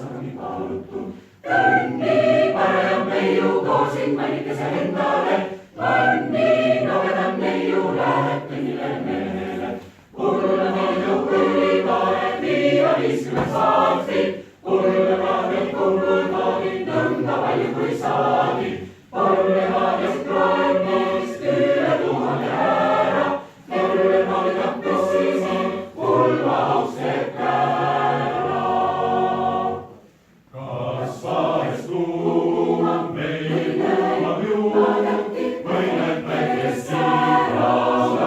saami palutud. Kõnni parem neiu koosin mainikese endale, vanni novedam neiu läheb kõnnile mehele. Kullamaadel kulimaad viia 50 saatrit, kullamaadel kullmaadel nõnda palju kui saadi. Kullamaadel kroonist üle 1000 ära, kullamaadel kappessisi kulma austeb ära. Kasvades tuumab meil kuumab juud, mõned väikest siirasase.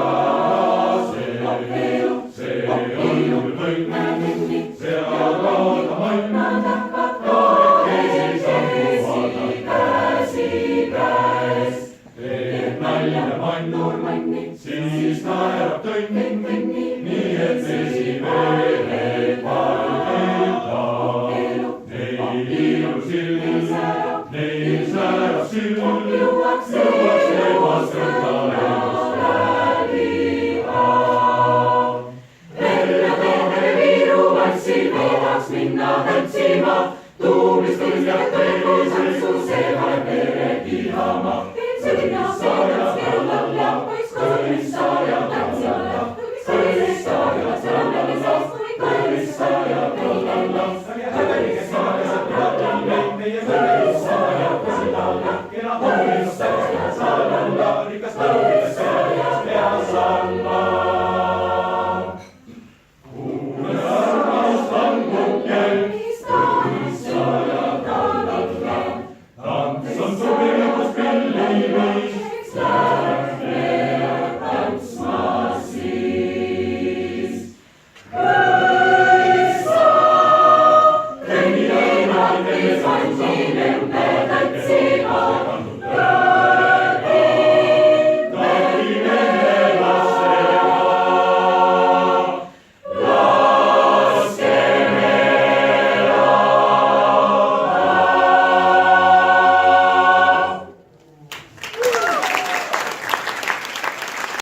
See on mõnni, seal lauda manna, kahekesi sammu käsi käes. Teeb nalja mannur manni, siis naerab tõnni, nii et vesi veel palgeda. Neil ilus ilm, neil säärab silm, jõuaks rõõmale läbi ka. Verre viiru vantsil veedaks minna tantsima, tuumist õisjad tõelisel su seevale pere kihama. Sõlissaarja laulalla, Sõlissaarja laulalla, Sõlissaarja laulalla, Sõlissaarja laulalla, Sõlissaarja laulalla.